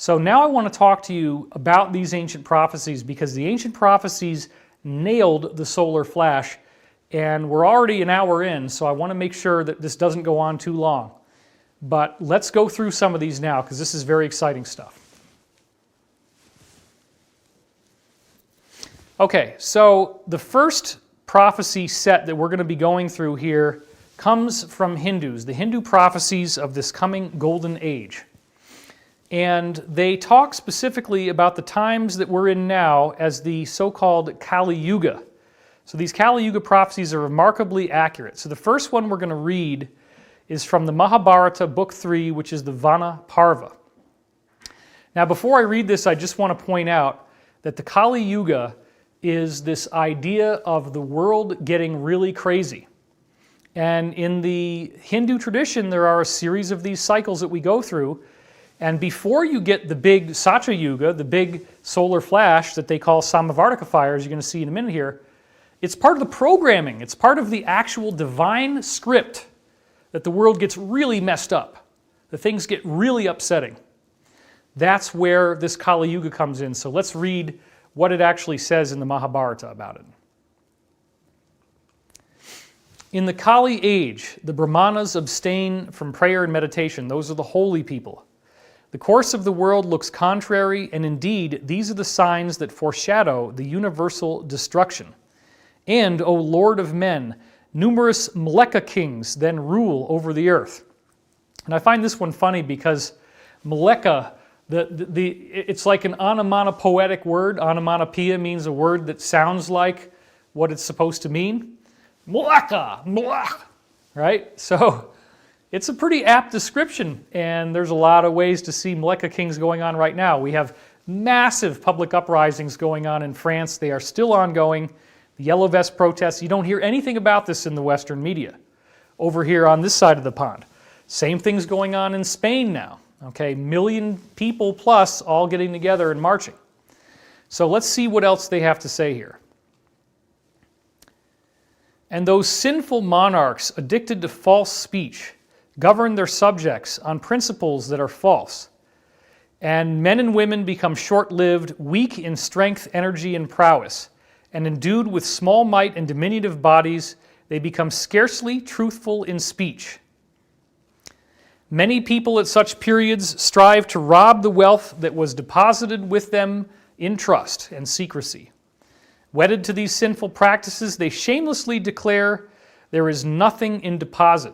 So now I want to talk to you about these ancient prophecies because the ancient prophecies nailed the solar flash, and we're already an hour in, so I want to make sure that this doesn't go on too long. But let's go through some of these now because this is very exciting stuff. Okay, so the first prophecy set that we're going to be going through here comes from Hindus, the Hindu prophecies of this coming golden age. And they talk specifically about the times that we're in now as the so-called Kali Yuga. So these Kali Yuga prophecies are remarkably accurate. So the first one we're going to read is from the Mahabharata, Book 3, which is the Vana Parva. Now before I read this, I just want to point out that the Kali Yuga is this idea of the world getting really crazy. And in the Hindu tradition, there are a series of these cycles that we go through. And before you get the big Satya Yuga, the big solar flash that they call Samavartika fires, you're going to see in a minute here, it's part of the programming. It's part of the actual divine script that the world gets really messed up. The things get really upsetting. That's where this Kali Yuga comes in. So let's read what it actually says in the Mahabharata about it. In the Kali age, the Brahmanas abstain from prayer and meditation. Those are the holy people. The course of the world looks contrary, and indeed, these are the signs that foreshadow the universal destruction. And, O Lord of men, numerous Maleka kings then rule over the earth. And I find this one funny because Maleka, it's like an onomatopoetic word. Onomatopoeia means a word that sounds like what it's supposed to mean. Maleka, right? So it's a pretty apt description, and there's a lot of ways to see Maleka kings going on right now. We have massive public uprisings going on in France. They are still ongoing. The Yellow Vest protests, you don't hear anything about this in the Western media. Over here on this side of the pond. Same thing's going on in Spain now. Okay, million people plus all getting together and marching. So let's see what else they have to say here. And those sinful monarchs addicted to false speech govern their subjects on principles that are false. And men and women become short-lived, weak in strength, energy, and prowess. And endued with small might and diminutive bodies, they become scarcely truthful in speech. Many people at such periods strive to rob the wealth that was deposited with them in trust and secrecy. Wedded to these sinful practices, they shamelessly declare there is nothing in deposit.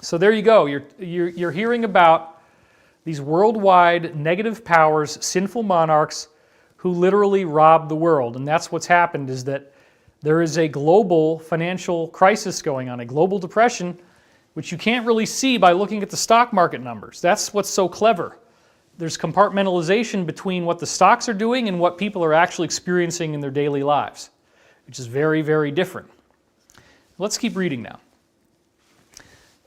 So there you go. You're hearing about these worldwide negative powers, sinful monarchs, who literally rob the world. And that's what's happened, is that there is a global financial crisis going on, a global depression, which you can't really see by looking at the stock market numbers. That's what's so clever. There's compartmentalization between what the stocks are doing and what people are actually experiencing in their daily lives, which is very, very different. Let's keep reading now.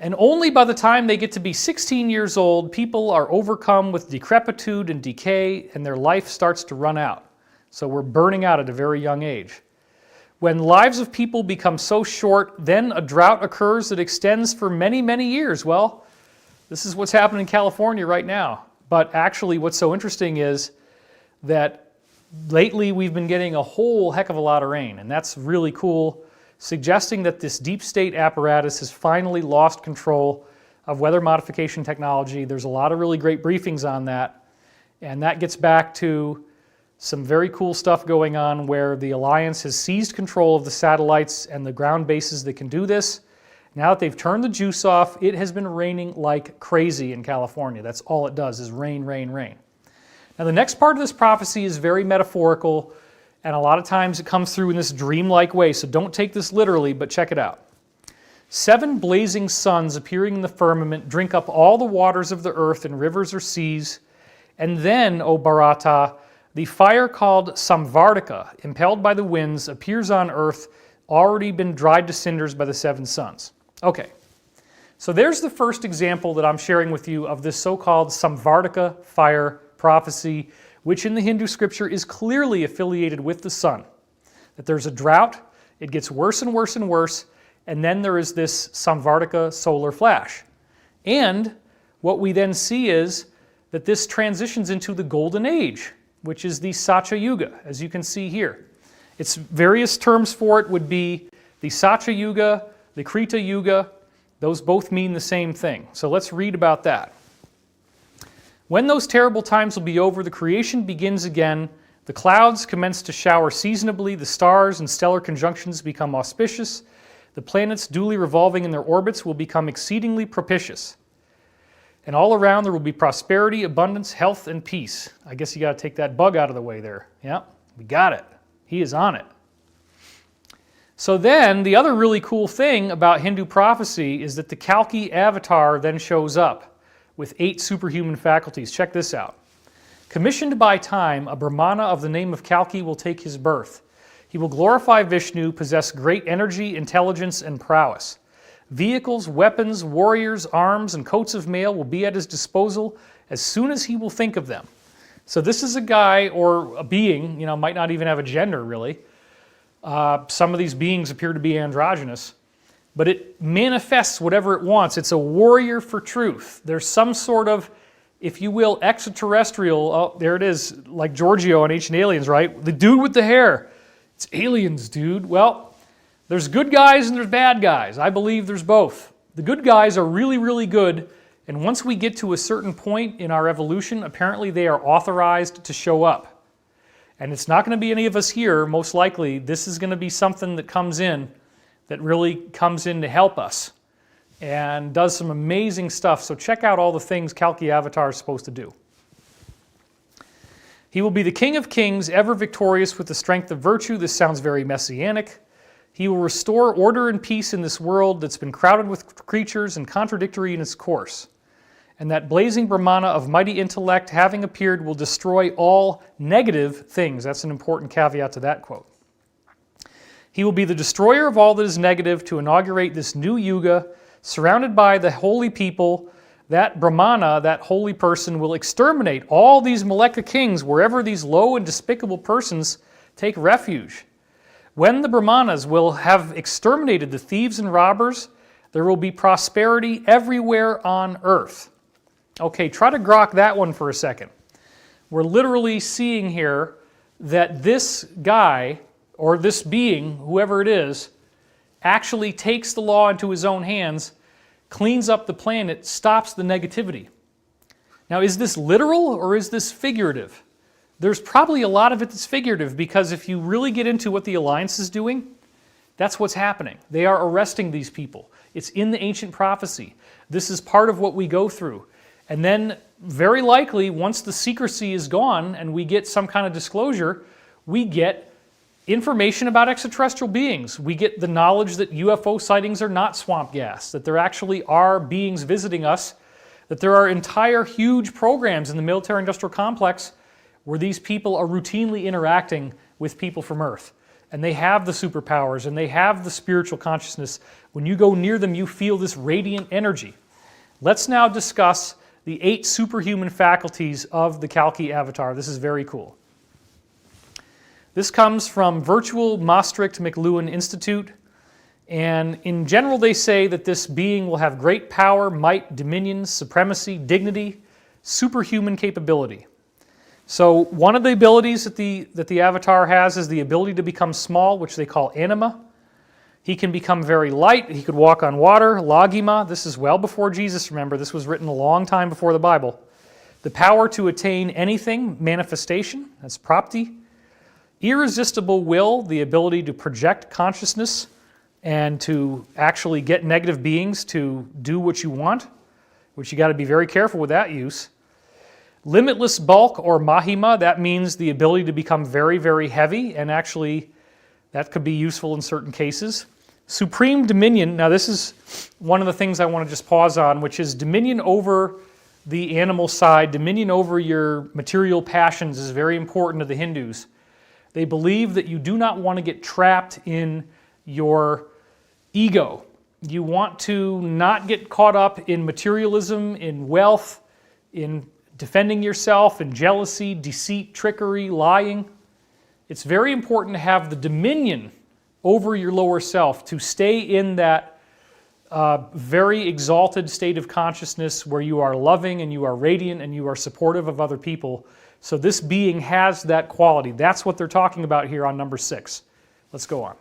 And only by the time they get to be 16 years old, people are overcome with decrepitude and decay, and their life starts to run out. So we're burning out at a very young age. When lives of people become so short, then a drought occurs that extends for many, many years. Well, this is what's happening in California right now. But actually what's so interesting is that lately we've been getting a whole heck of a lot of rain, and that's really cool, suggesting that this deep state apparatus has finally lost control of weather modification technology. There's a lot of really great briefings on that, and that gets back to some very cool stuff going on where the Alliance has seized control of the satellites and the ground bases that can do this. Now that they've turned the juice off, it has been raining like crazy in California. That's all it does, is rain, rain, rain. Now the next part of this prophecy is very metaphorical, and a lot of times it comes through in this dreamlike way, so don't take this literally, but check it out. 7 blazing suns appearing in the firmament drink up all the waters of the earth in rivers or seas, and then, O Bharata, the fire called Samvartika, impelled by the winds, appears on earth, already been dried to cinders by the 7 suns. Okay, so there's the first example that I'm sharing with you of this so-called Samvartika fire prophecy, which in the Hindu scripture is clearly affiliated with the sun. That there's a drought, it gets worse and worse and worse, and then there is this Samvartika solar flash. And what we then see is that this transitions into the Golden Age, which is the Satya Yuga, as you can see here. Its various terms for it would be the Satya Yuga, the Krita Yuga. Those both mean the same thing. So let's read about that. When those terrible times will be over, the creation begins again. The clouds commence to shower seasonably. The stars and stellar conjunctions become auspicious. The planets duly revolving in their orbits will become exceedingly propitious. And all around there will be prosperity, abundance, health, and peace. I guess you got to take that bug out of the way there. Yeah, we got it. He is on it. So then, the other really cool thing about Hindu prophecy is that the Kalki avatar then shows up with 8 superhuman faculties. Check this out. Commissioned by time, a Brahmana of the name of Kalki will take his birth. He will glorify Vishnu, possess great energy, intelligence, and prowess. Vehicles, weapons, warriors, arms, and coats of mail will be at his disposal as soon as he will think of them. So this is a guy or a being, might not even have a gender really. Some of these beings appear to be androgynous, but it manifests whatever it wants. It's a warrior for truth. There's some sort of, if you will, extraterrestrial, oh, there it is, like Giorgio on Ancient Aliens, right? The dude with the hair. It's aliens, dude. Well, there's good guys and there's bad guys. I believe there's both. The good guys are really, really good, and once we get to a certain point in our evolution, apparently they are authorized to show up. And it's not going to be any of us here, most likely. This is going to be something that comes in, that really comes in to help us and does some amazing stuff. So check out all the things Kalki Avatar is supposed to do. He will be the King of Kings, ever victorious with the strength of virtue. This sounds very messianic. He will restore order and peace in this world that's been crowded with creatures and contradictory in its course. And that blazing Brahmana of mighty intellect, having appeared, will destroy all negative things. That's an important caveat to that quote. He will be the destroyer of all that is negative to inaugurate this new yuga, surrounded by the holy people. That Brahmana, that holy person, will exterminate all these Maleka kings wherever these low and despicable persons take refuge. When the Brahmanas will have exterminated the thieves and robbers, there will be prosperity everywhere on earth. Okay, try to grok that one for a second. We're literally seeing here that this guy, or this being, whoever it is, actually takes the law into his own hands, cleans up the planet, stops the negativity. Now, is this literal or is this figurative? There's probably a lot of it that's figurative, because if you really get into what the Alliance is doing, that's what's happening. They are arresting these people. It's in the ancient prophecy. This is part of what we go through. And then, very likely, once the secrecy is gone and we get some kind of disclosure, we get information about extraterrestrial beings. We get the knowledge that UFO sightings are not swamp gas, that there actually are beings visiting us, that there are entire huge programs in the military-industrial complex where these people are routinely interacting with people from Earth. And they have the superpowers and they have the spiritual consciousness. When you go near them, you feel this radiant energy. Let's now discuss the 8 superhuman faculties of the Kalki Avatar. This is very cool. This comes from Virtual Maastricht McLuhan Institute, and in general they say that this being will have great power, might, dominion, supremacy, dignity, superhuman capability. So one of the abilities that the Avatar has is the ability to become small, which they call anima. He can become very light. He could walk on water, lagima. This is well before Jesus, remember. This was written a long time before the Bible. The power to attain anything, manifestation, that's prapti. Irresistible will, the ability to project consciousness and to actually get negative beings to do what you want, which you got to be very careful with that use. Limitless bulk, or mahima, that means the ability to become very, very heavy, and actually that could be useful in certain cases. Supreme dominion, now this is one of the things I want to just pause on, which is dominion over the animal side, dominion over your material passions is very important to the Hindus. They believe that you do not want to get trapped in your ego. You want to not get caught up in materialism, in wealth, in defending yourself, in jealousy, deceit, trickery, lying. It's very important to have the dominion over your lower self, to stay in that very exalted state of consciousness where you are loving and you are radiant and you are supportive of other people. So this being has that quality. That's what they're talking about here on number 6. Let's go on.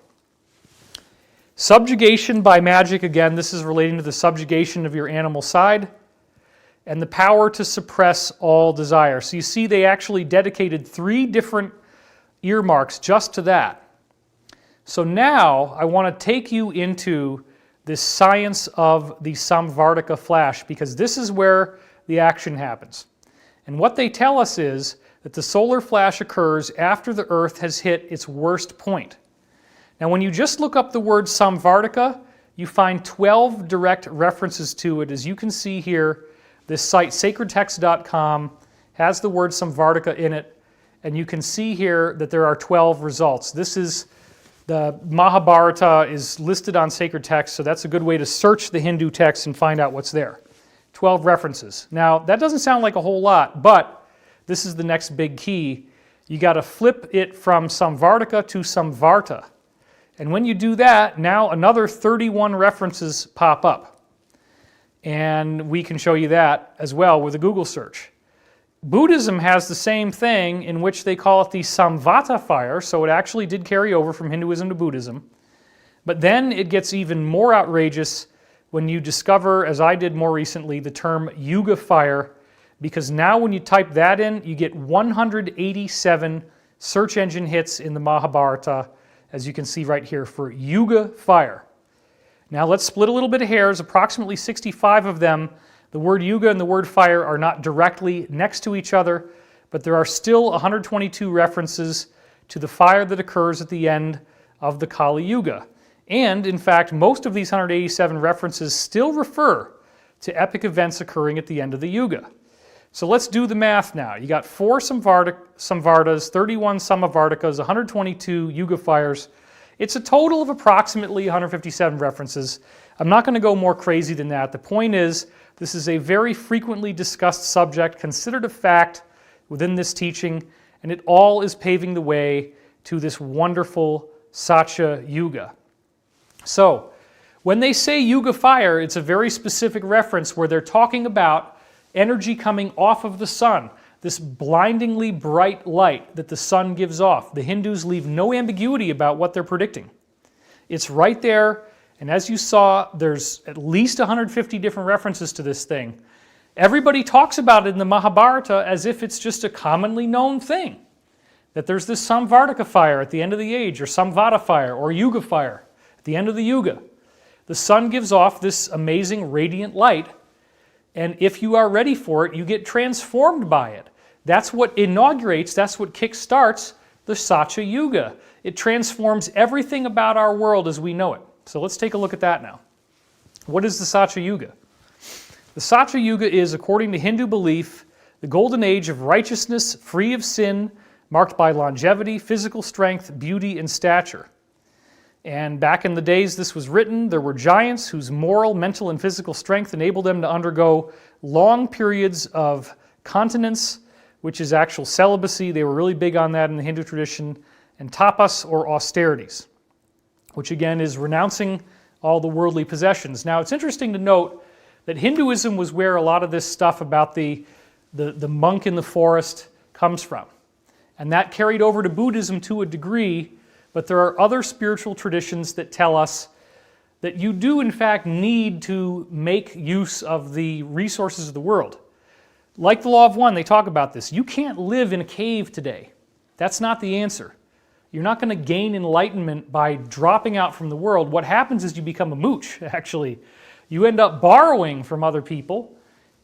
Subjugation by magic. Again, this is relating to the subjugation of your animal side. And the power to suppress all desire. So you see they actually dedicated 3 different earmarks just to that. So now I want to take you into this science of the Samvartika flash, because this is where the action happens. And what they tell us is that the solar flash occurs after the Earth has hit its worst point. Now when you just look up the word Samvartika, you find 12 direct references to it. As you can see here, this site, sacredtext.com, has the word Samvartika in it, and you can see here that there are 12 results. This is the Mahabharata is listed on Sacred Text, so that's a good way to search the Hindu text and find out what's there. 12 references. Now, that doesn't sound like a whole lot, but this is the next big key. You got to flip it from Samvartika to Samvarta. And when you do that, now another 31 references pop up. And we can show you that as well with a Google search. Buddhism has the same thing, in which they call it the Samvata fire, so it actually did carry over from Hinduism to Buddhism. But then it gets even more outrageous when you discover, as I did more recently, the term Yuga fire, because now when you type that in, you get 187 search engine hits in the Mahabharata, as you can see right here, for Yuga fire. Now let's split a little bit of hairs. Approximately 65 of them, the word Yuga and the word fire, are not directly next to each other, but there are still 122 references to the fire that occurs at the end of the Kali Yuga. And in fact, most of these 187 references still refer to epic events occurring at the end of the Yuga. So let's do the math now. You got 4 Samvartas, 31 Samavartikas, 122 Yuga fires. It's a total of approximately 157 references. I'm not going to go more crazy than that. The point is, this is a very frequently discussed subject, considered a fact within this teaching, and it all is paving the way to this wonderful Satya Yuga. So, when they say Yuga fire, it's a very specific reference where they're talking about energy coming off of the sun, this blindingly bright light that the sun gives off. The Hindus leave no ambiguity about what they're predicting. It's right there. And as you saw, there's at least 150 different references to this thing. Everybody talks about it in the Mahabharata as if it's just a commonly known thing. That there's this Samvartika fire at the end of the age, or Samvata fire, or Yuga fire at the end of the Yuga. The sun gives off this amazing radiant light, and if you are ready for it, you get transformed by it. That's what inaugurates, that's what kickstarts the Satya Yuga. It transforms everything about our world as we know it. So let's take a look at that now. What is the Satya Yuga? The Satya Yuga is, according to Hindu belief, the golden age of righteousness, free of sin, marked by longevity, physical strength, beauty, and stature. And back in the days this was written, there were giants whose moral, mental, and physical strength enabled them to undergo long periods of continence, which is actual celibacy. They were really big on that in the Hindu tradition, and tapas, or austerities, which again is renouncing all the worldly possessions. Now it's interesting to note that Hinduism was where a lot of this stuff about the monk in the forest comes from. And that carried over to Buddhism to a degree, but there are other spiritual traditions that tell us that you do in fact need to make use of the resources of the world. Like the Law of One, they talk about this. You can't live in a cave today. That's not the answer. You're not going to gain enlightenment by dropping out from the world. What happens is you become a mooch, actually. You end up borrowing from other people,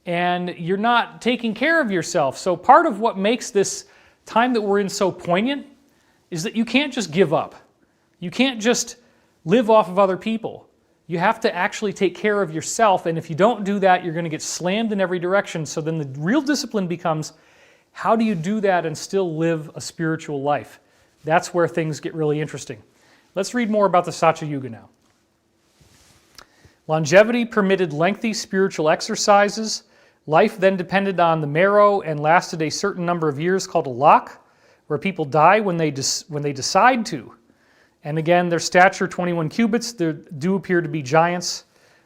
and you're not taking care of yourself. So part of what makes this time that we're in so poignant is that you can't just give up. You can't just live off of other people. You have to actually take care of yourself, and if you don't do that, you're going to get slammed in every direction. So then the real discipline becomes, how do you do that and still live a spiritual life? That's where things get really interesting. Let's read more about the Satya Yuga now. Longevity permitted lengthy spiritual exercises. Life then depended on the marrow and lasted a certain number of years, called a lak, where people die when they decide to. And again, their stature 21 cubits, there do appear to be giants.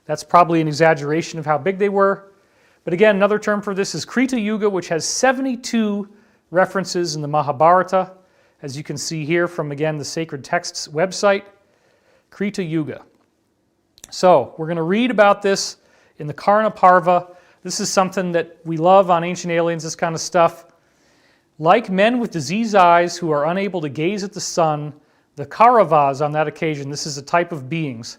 That's probably an exaggeration of how big they were. But again, another term for this is Krita Yuga, which has 72 references in the Mahabharata, as you can see here from, again, the Sacred Texts website, Krita Yuga. So, we're going to read about this in the Karna Parva. This is something that we love on Ancient Aliens, this kind of stuff. Like men with diseased eyes who are unable to gaze at the sun, the Kauravas on that occasion, this is a type of beings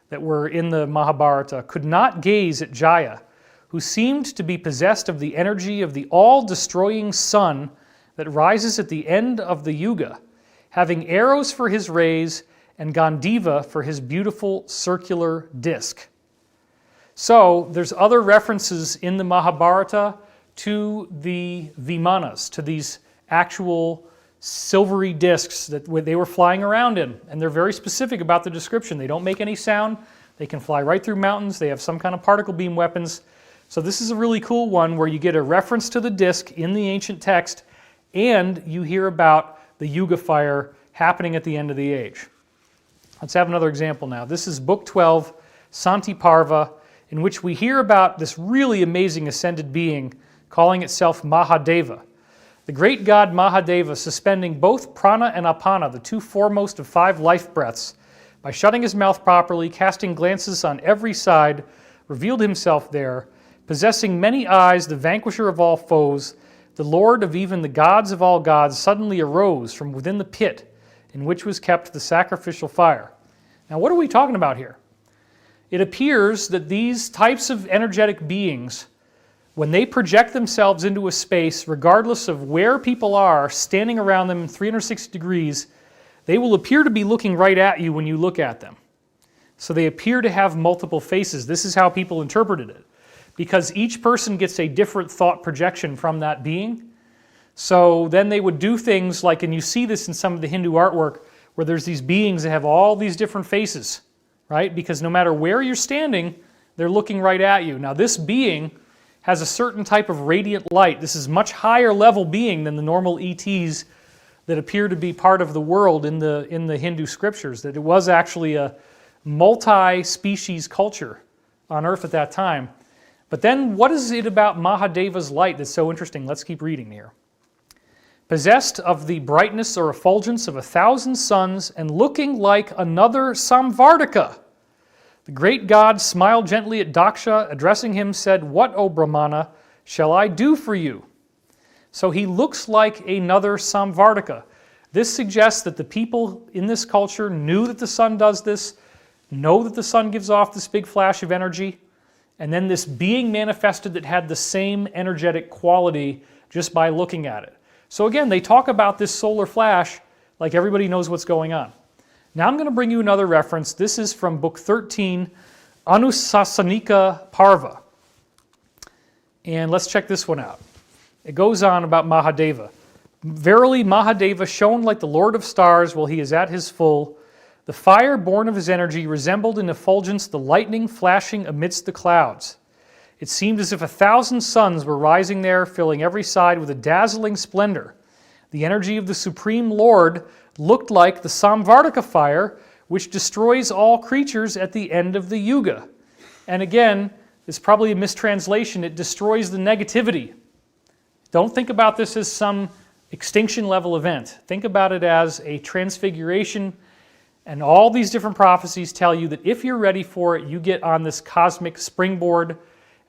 that were in the Mahabharata, could not gaze at Jaya, who seemed to be possessed of the energy of the all-destroying sun that rises at the end of the Yuga, having arrows for his rays and Gandiva for his beautiful circular disc. So, there's other references in the Mahabharata to the Vimanas, to these actual silvery discs that they were flying around in. And they're very specific about the description. They don't make any sound. They can fly right through mountains. They have some kind of particle beam weapons. So this is a really cool one where you get a reference to the disc in the ancient text and you hear about the Yuga fire happening at the end of the age. Let's have another example now. This is Book 12, Santi Parva, in which we hear about this really amazing ascended being calling itself Mahadeva. The great god Mahadeva, suspending both prana and apana, the two foremost of 5 life breaths, by shutting his mouth properly, casting glances on every side, revealed himself there, possessing many eyes, the vanquisher of all foes, the lord of even the gods of all gods, suddenly arose from within the pit in which was kept the sacrificial fire. Now, what are we talking about here? It appears that these types of energetic beings, when they project themselves into a space, regardless of where people are standing around them in 360 degrees, they will appear to be looking right at you when you look at them. So they appear to have multiple faces. This is how people interpreted it, because each person gets a different thought projection from that being. So then they would do things like, and you see this in some of the Hindu artwork, where there's these beings that have all these different faces, right? Because no matter where you're standing, they're looking right at you. Now this being has a certain type of radiant light. This is much higher level being than the normal ETs that appear to be part of the world in the Hindu scriptures, that it was actually a multi-species culture on Earth at that time. But then what is it about Mahadeva's light that's so interesting? Let's keep reading here. Possessed of the brightness or effulgence of 1,000 suns and looking like another Samvardhaka, the great god smiled gently at Daksha, addressing him, said, "What, O Brahmana, shall I do for you?" So he looks like another Samvardhaka. This suggests that the people in this culture knew that the sun does this, know that the sun gives off this big flash of energy, and then this being manifested that had the same energetic quality just by looking at it. So again, they talk about this solar flash like everybody knows what's going on. Now I'm going to bring you another reference. This is from Book 13, Anusasanika Parva. And let's check this one out. It goes on about Mahadeva. Verily, Mahadeva shone like the Lord of Stars while he is at his full. The fire born of his energy resembled in effulgence the lightning flashing amidst the clouds. It seemed as if 1,000 suns were rising there, filling every side with a dazzling splendor. The energy of the Supreme Lord looked like the Samvardhaka fire, which destroys all creatures at the end of the Yuga. And again, it's probably a mistranslation. It destroys the negativity. Don't think about this as some extinction level event. Think about it as a transfiguration, and all these different prophecies tell you that if you're ready for it, you get on this cosmic springboard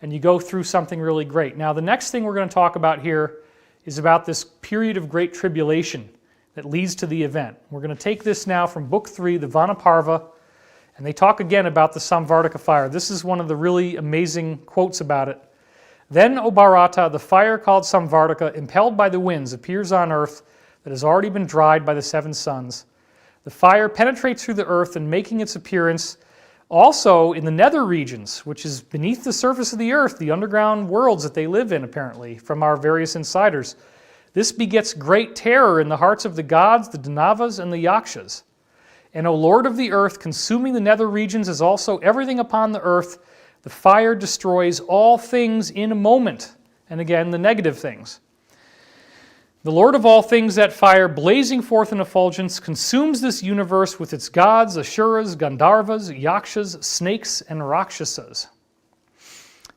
and you go through something really great. Now, the next thing we're going to talk about here is about this period of great tribulation that leads to the event. We're going to take this now from Book 3, the Vanaparva, and they talk again about the Samvardhaka fire. This is one of the really amazing quotes about it. Then, O Bharata, the fire called Samvardhaka, impelled by the winds, appears on earth that has already been dried by the 7 suns. The fire penetrates through the earth and making its appearance also in the nether regions, which is beneath the surface of the earth, the underground worlds that they live in, apparently, from our various insiders. This begets great terror in the hearts of the gods, the Danavas, and the Yakshas. And O Lord of the earth, consuming the nether regions as also everything upon the earth, the fire destroys all things in a moment. And again, the negative things. The Lord of all things, that fire, blazing forth in effulgence, consumes this universe with its gods, Asuras, Gandharvas, Yakshas, snakes, and Rakshasas.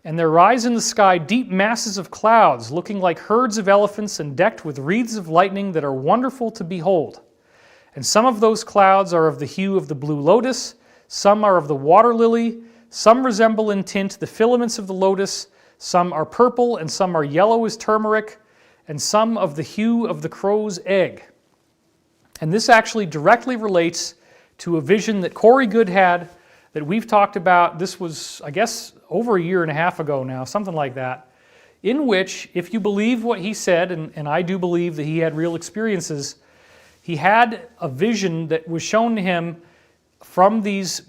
And there rise in the sky deep masses of clouds, looking like herds of elephants and decked with wreaths of lightning that are wonderful to behold. And some of those clouds are of the hue of the blue lotus, some are of the water lily, some resemble in tint the filaments of the lotus, some are purple, and some are yellow as turmeric, and some of the hue of the crow's egg. And this actually directly relates to a vision that Corey Good had that we've talked about. This was, I guess, over a year and a half ago now, something like that, in which, if you believe what he said, and I do believe that he had real experiences, he had a vision that was shown to him from these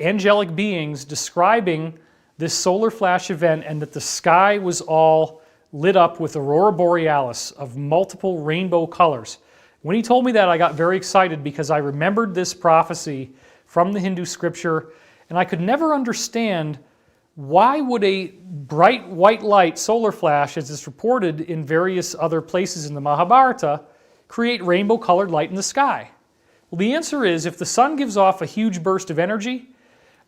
angelic beings describing this solar flash event, and that the sky was all lit up with aurora borealis of multiple rainbow colors. When he told me that, I got very excited because I remembered this prophecy from the Hindu scripture, and I could never understand why would a bright white light solar flash, as is reported in various other places in the Mahabharata, create rainbow-colored light in the sky. Well, the answer is, if the sun gives off a huge burst of energy,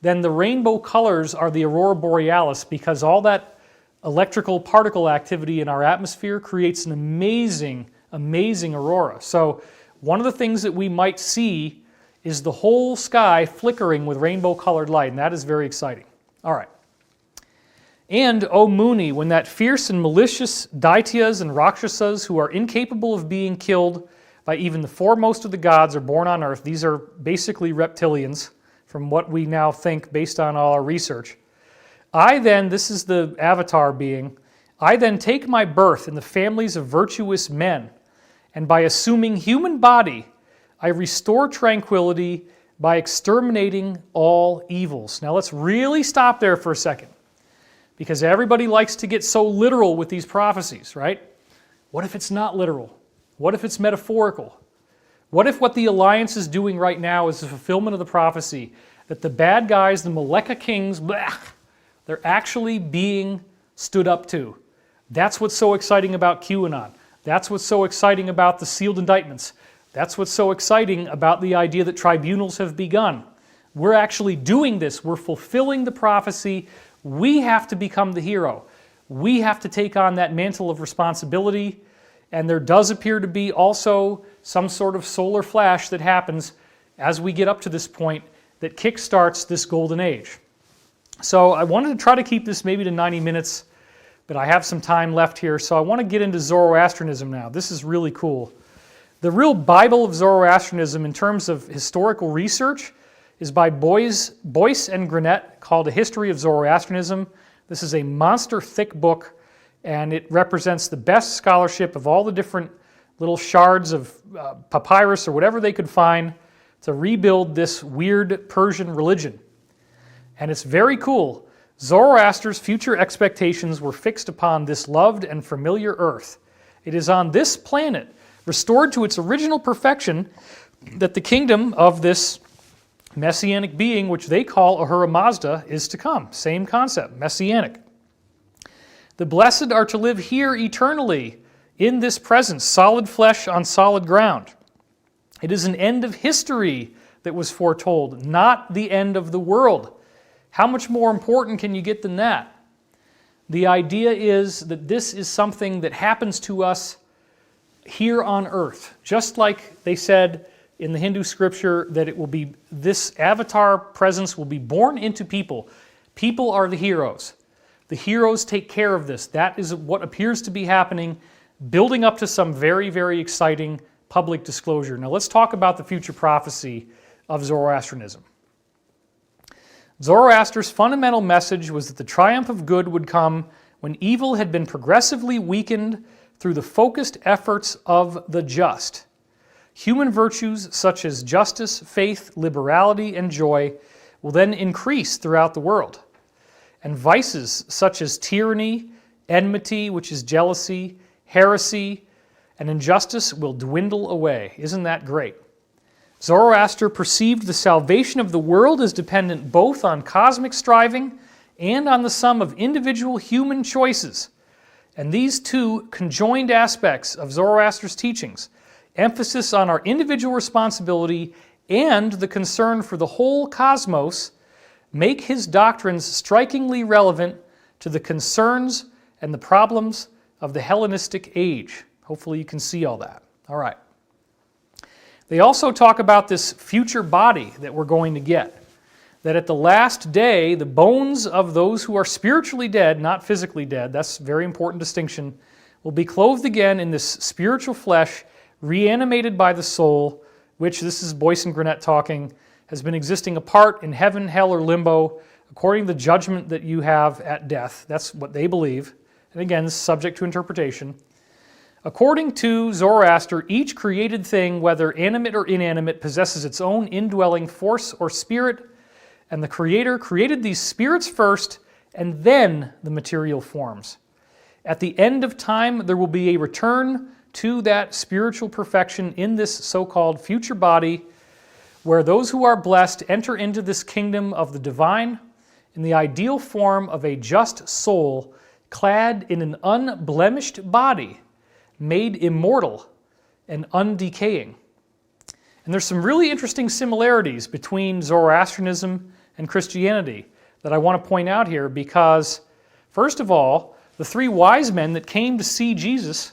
then the rainbow colors are the aurora borealis, because all that electrical particle activity in our atmosphere creates an amazing, amazing aurora. So one of the things that we might see is the whole sky flickering with rainbow-colored light, and that is very exciting. All right. And, O Muni, when that fierce and malicious Daityas and Rakshasas, who are incapable of being killed by even the foremost of the gods, are born on earth, these are basically reptilians, from what we now think based on all our research. I then, this is the avatar being, I then take my birth in the families of virtuous men, and by assuming human body, I restore tranquility by exterminating all evils. Now let's really stop there for a second, because everybody likes to get so literal with these prophecies, right? What if it's not literal? What if it's metaphorical? What if what the Alliance is doing right now is the fulfillment of the prophecy that the bad guys, the Maleka kings, they're actually being stood up to? That's what's so exciting about QAnon. That's what's so exciting about the sealed indictments. That's what's so exciting about the idea that tribunals have begun. We're actually doing this. We're fulfilling the prophecy. We have to become the hero. We have to take on that mantle of responsibility. And there does appear to be also some sort of solar flash that happens as we get up to this point that kickstarts this golden age. So I wanted to try to keep this maybe to 90 minutes, but I have some time left here, so I want to get into Zoroastrianism now. This is really cool. The real Bible of Zoroastrianism in terms of historical research is by Boyce and Grenette, called A History of Zoroastrianism. This is a monster thick book, and it represents the best scholarship of all the different little shards of papyrus or whatever they could find to rebuild this weird Persian religion. And it's very cool. Zoroaster's future expectations were fixed upon this loved and familiar earth. It is on this planet, restored to its original perfection, that the kingdom of this messianic being, which they call Ahura Mazda, is to come. Same concept, messianic. The blessed are to live here eternally, in this presence, solid flesh on solid ground. It is an end of history that was foretold, not the end of the world. How much more important can you get than that? The idea is that this is something that happens to us here on earth. Just like they said in the Hindu scripture that it will be, this avatar presence will be born into people. People are the heroes. The heroes take care of this. That is what appears to be happening, building up to some very, very exciting public disclosure. Now let's talk about the future prophecy of Zoroastrianism. Zoroaster's fundamental message was that the triumph of good would come when evil had been progressively weakened through the focused efforts of the just. Human virtues such as justice, faith, liberality, and joy will then increase throughout the world. And vices such as tyranny, enmity, which is jealousy, heresy, and injustice will dwindle away. Isn't that great? Zoroaster perceived the salvation of the world as dependent both on cosmic striving and on the sum of individual human choices. And these two conjoined aspects of Zoroaster's teachings, emphasis on our individual responsibility and the concern for the whole cosmos, make his doctrines strikingly relevant to the concerns and the problems of the Hellenistic age. Hopefully you can see all that. All right. They also talk about this future body that we're going to get. That at the last day, the bones of those who are spiritually dead, not physically dead, that's a very important distinction, will be clothed again in this spiritual flesh, reanimated by the soul, which, this is Boyce and Grenett talking, has been existing apart in heaven, hell, or limbo, according to the judgment that you have at death. That's what they believe. And again, this is subject to interpretation. According to Zoroaster, each created thing, whether animate or inanimate, possesses its own indwelling force or spirit, and the Creator created these spirits first, and then the material forms. At the end of time, there will be a return to that spiritual perfection in this so-called future body, where those who are blessed enter into this kingdom of the divine in the ideal form of a just soul, clad in an unblemished body, made immortal and undecaying. And there's some really interesting similarities between Zoroastrianism and Christianity that I want to point out here because, first of all, the three wise men that came to see Jesus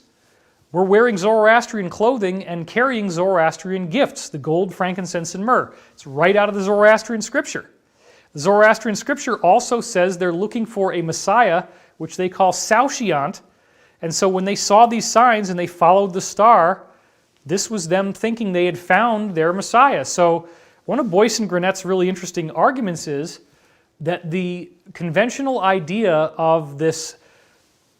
were wearing Zoroastrian clothing and carrying Zoroastrian gifts, the gold, frankincense, and myrrh. It's right out of the Zoroastrian scripture. The Zoroastrian scripture also says they're looking for a Messiah, which they call Saoshyant. And so when they saw these signs and they followed the star, this was them thinking they had found their Messiah. So one of Boyce and Grenett's really interesting arguments is that the conventional idea of this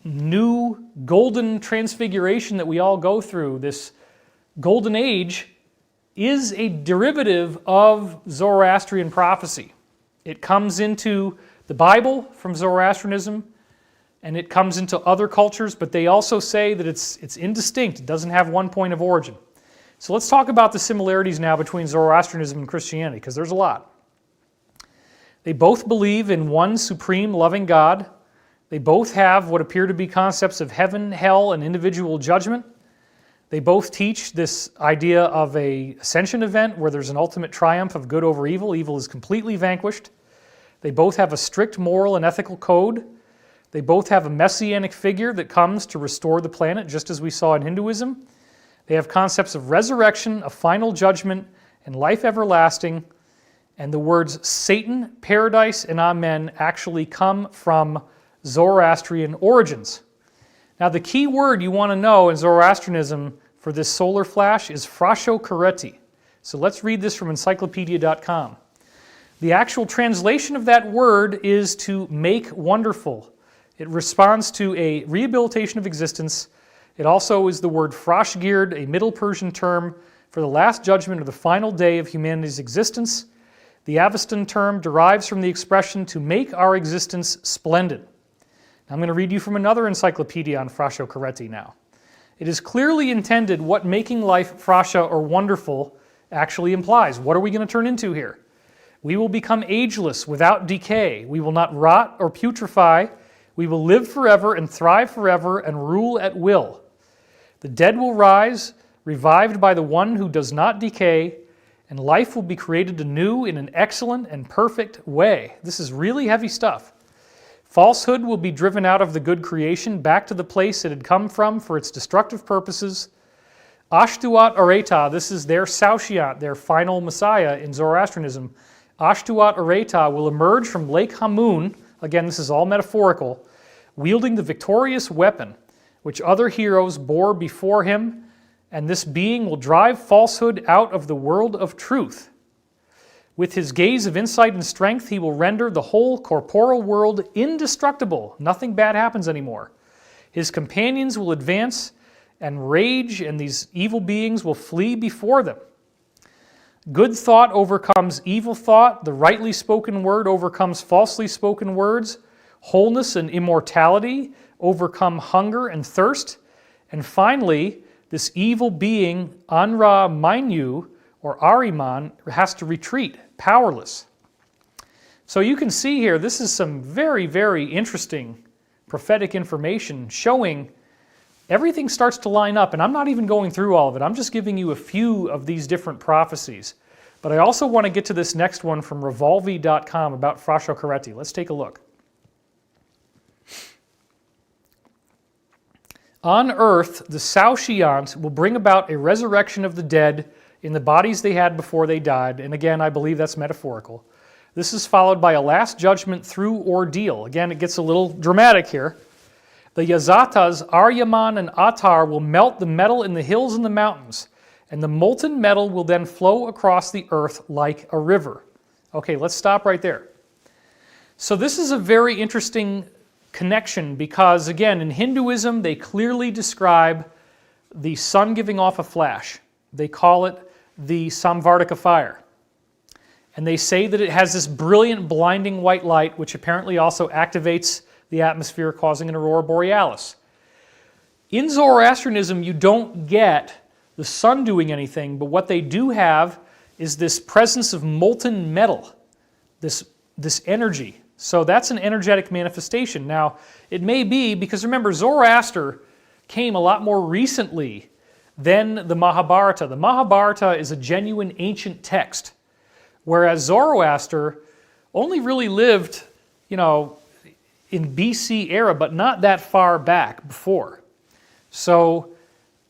new golden transfiguration that we all go through, this golden age, is a derivative of Zoroastrian prophecy. It comes into the Bible from Zoroastrianism, and it comes into other cultures, but they also say that it's indistinct. It doesn't have one point of origin. So let's talk about the similarities now between Zoroastrianism and Christianity, because there's a lot. They both believe in one supreme loving God. They both have what appear to be concepts of heaven, hell, and individual judgment. They both teach this idea of an ascension event where there's an ultimate triumph of good over evil. Evil is completely vanquished. They both have a strict moral and ethical code. They both have a messianic figure that comes to restore the planet, just as we saw in Hinduism. They have concepts of resurrection, a final judgment, and life everlasting. And the words Satan, paradise, and amen actually come from Zoroastrian origins. Now the key word you want to know in Zoroastrianism for this solar flash is frashokareti. So let's read this from encyclopedia.com. The actual translation of that word is to make wonderful. It responds to a rehabilitation of existence. It also is the word frashgird, a Middle Persian term for the last judgment or the final day of humanity's existence. The Avestan term derives from the expression to make our existence splendid. Now, I'm going to read you from another encyclopedia on frashokareti now. It is clearly intended what making life frasha or wonderful actually implies. What are we going to turn into here? We will become ageless without decay. We will not rot or putrefy. We will live forever and thrive forever and rule at will. The dead will rise, revived by the one who does not decay, and life will be created anew in an excellent and perfect way. This is really heavy stuff. Falsehood will be driven out of the good creation back to the place it had come from for its destructive purposes. Ashtuat Areta, this is their Saoshyant, their final Messiah in Zoroastrianism. Ashtuat Areta will emerge from Lake Hamun, again this is all metaphorical, wielding the victorious weapon which other heroes bore before him, and this being will drive falsehood out of the world of truth. With his gaze of insight and strength, he will render the whole corporeal world indestructible. Nothing bad happens anymore. His companions will advance and rage, and these evil beings will flee before them. Good thought overcomes evil thought. The rightly spoken word overcomes falsely spoken words. Wholeness and immortality overcome hunger and thirst. And finally, this evil being, Anra Mainyu, or Ahriman, has to retreat, powerless. So you can see here, this is some very, very interesting prophetic information showing everything starts to line up. And I'm not even going through all of it. I'm just giving you a few of these different prophecies. But I also want to get to this next one from revolvi.com about Fra Shokoretti. Let's take a look. On earth, the Saoshyant will bring about a resurrection of the dead in the bodies they had before they died. And again, I believe that's metaphorical. This is followed by a last judgment through ordeal. Again, it gets a little dramatic here. The Yazatas, Aryaman and Attar will melt the metal in the hills and the mountains, and the molten metal will then flow across the earth like a river. Okay, let's stop right there. So this is a very interesting connection because, again, in Hinduism, they clearly describe the sun giving off a flash. They call it the Samvartaka fire. And they say that it has this brilliant, blinding white light, which apparently also activates the atmosphere, causing an aurora borealis. In Zoroastrianism, you don't get the sun doing anything, but what they do have is this presence of molten metal, this energy. So that's an energetic manifestation. Now, it may be, because remember, Zoroaster came a lot more recently than the Mahabharata. The Mahabharata is a genuine ancient text, whereas Zoroaster only really lived, in BC era, but not that far back before. So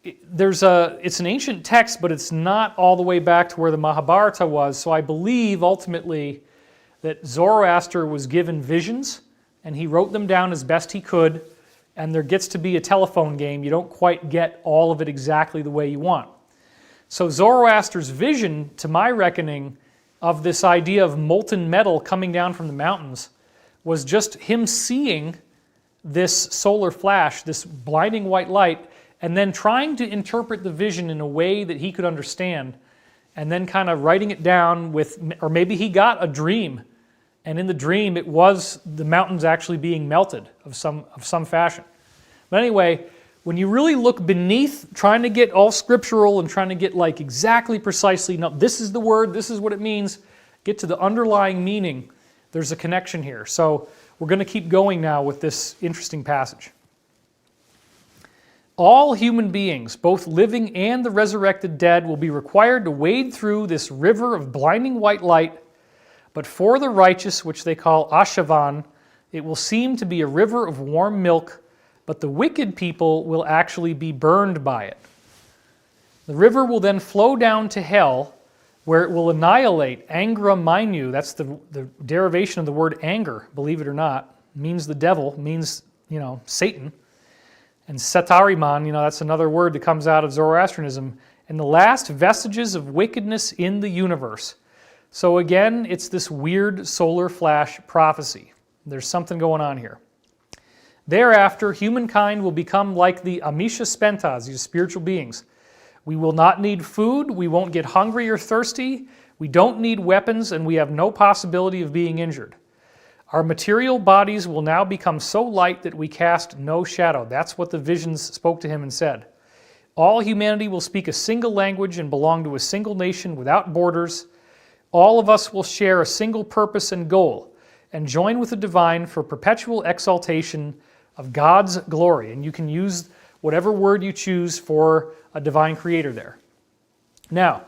it's an ancient text, but it's not all the way back to where the Mahabharata was. So I believe ultimately that Zoroaster was given visions and he wrote them down as best he could, and there gets to be a telephone game. You don't quite get all of it exactly the way you want. So Zoroaster's vision, to my reckoning, of this idea of molten metal coming down from the mountains was just him seeing this solar flash, this blinding white light, and then trying to interpret the vision in a way that he could understand, and then kind of writing it down or maybe he got a dream, and in the dream it was the mountains actually being melted of some fashion. But anyway, when you really look beneath trying to get all scriptural and trying to get like exactly precisely, no, this is the word, this is what it means, get to the underlying meaning, there's a connection here. So we're going to keep going now with this interesting passage. All human beings, both living and the resurrected dead, will be required to wade through this river of blinding white light, but for the righteous, which they call Ashavan, it will seem to be a river of warm milk, but the wicked people will actually be burned by it. The river will then flow down to hell, where it will annihilate Angra Mainyu. That's the derivation of the word anger, believe it or not. Means the devil, means, Satan. And Satariman, that's another word that comes out of Zoroastrianism. And the last vestiges of wickedness in the universe. So again, it's this weird solar flash prophecy. There's something going on here. Thereafter, humankind will become like the Amisha Spentas, these spiritual beings. We will not need food, we won't get hungry or thirsty, we don't need weapons, and we have no possibility of being injured. Our material bodies will now become so light that we cast no shadow. That's what the visions spoke to him and said. All humanity will speak a single language and belong to a single nation without borders. All of us will share a single purpose and goal, and join with the divine for perpetual exaltation of God's glory. And you can use whatever word you choose for a divine creator there. Now,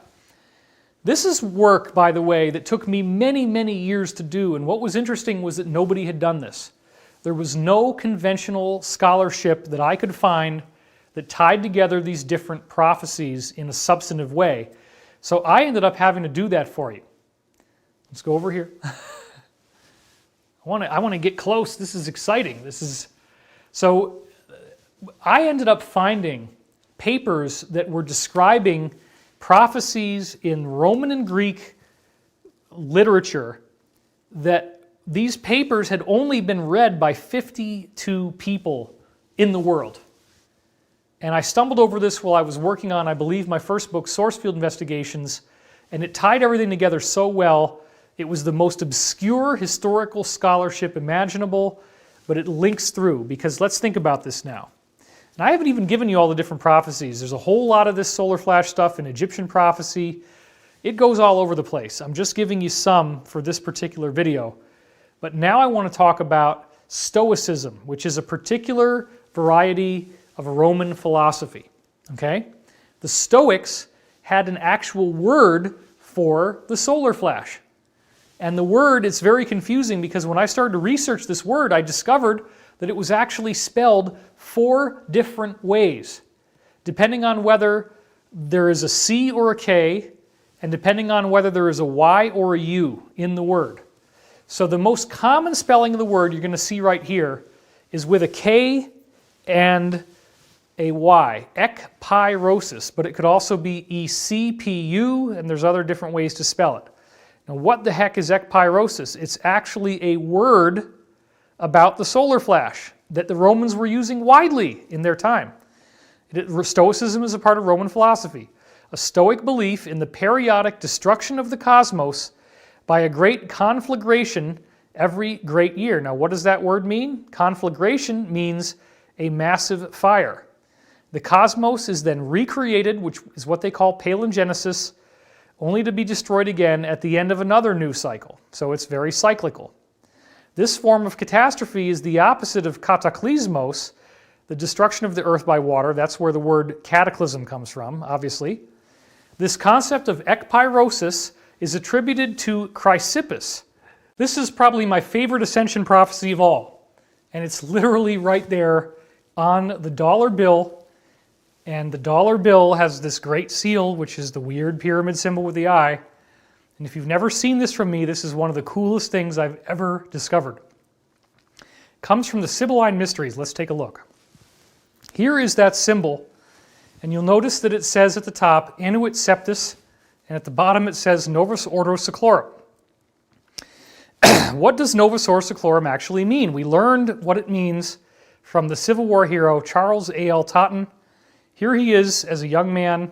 this is work, by the way, that took me many, many years to do, and what was interesting was that nobody had done this. There was no conventional scholarship that I could find that tied together these different prophecies in a substantive way. So I ended up having to do that for you. Let's go over here. I want to get close. This is exciting. So I ended up finding papers that were describing prophecies in Roman and Greek literature that these papers had only been read by 52 people in the world. And I stumbled over this while I was working on, I believe, my first book, Source Field Investigations, and it tied everything together so well. It was the most obscure historical scholarship imaginable, but it links through, because let's think about this now. And I haven't even given you all the different prophecies. There's a whole lot of this solar flash stuff in Egyptian prophecy. It goes all over the place. I'm just giving you some for this particular video. But now I want to talk about Stoicism, which is a particular variety of Roman philosophy. Okay? The Stoics had an actual word for the solar flash. And the word, it's very confusing because when I started to research this word, I discovered that it was actually spelled 4 different ways, depending on whether there is a C or a K, and depending on whether there is a Y or a U in the word. So the most common spelling of the word you're going to see right here is with a K and a Y, ekpyrosis, but it could also be ECPU, and there's other different ways to spell it. Now, what the heck is ekpyrosis? It's actually a word about the solar flash that the Romans were using widely in their time. Stoicism is a part of Roman philosophy, a Stoic belief in the periodic destruction of the cosmos by a great conflagration every great year. Now, what does that word mean? Conflagration means a massive fire. The cosmos is then recreated, which is what they call palingenesis, only to be destroyed again at the end of another new cycle. So it's very cyclical. This form of catastrophe is the opposite of kataklysmos, the destruction of the earth by water. That's where the word cataclysm comes from, obviously. This concept of ekpyrosis is attributed to Chrysippus. This is probably my favorite ascension prophecy of all, and it's literally right there on the dollar bill. And the dollar bill has this great seal, which is the weird pyramid symbol with the eye. And if you've never seen this from me, this is one of the coolest things I've ever discovered. It comes from the Sibylline Mysteries. Let's take a look. Here is that symbol, and you'll notice that it says at the top, Annuit Septis, and at the bottom it says Novus Ordo Seclorum. What does Novus Ordo Seclorum actually mean? We learned what it means from the Civil War hero Charles A.L. Totten. Here he is as a young man,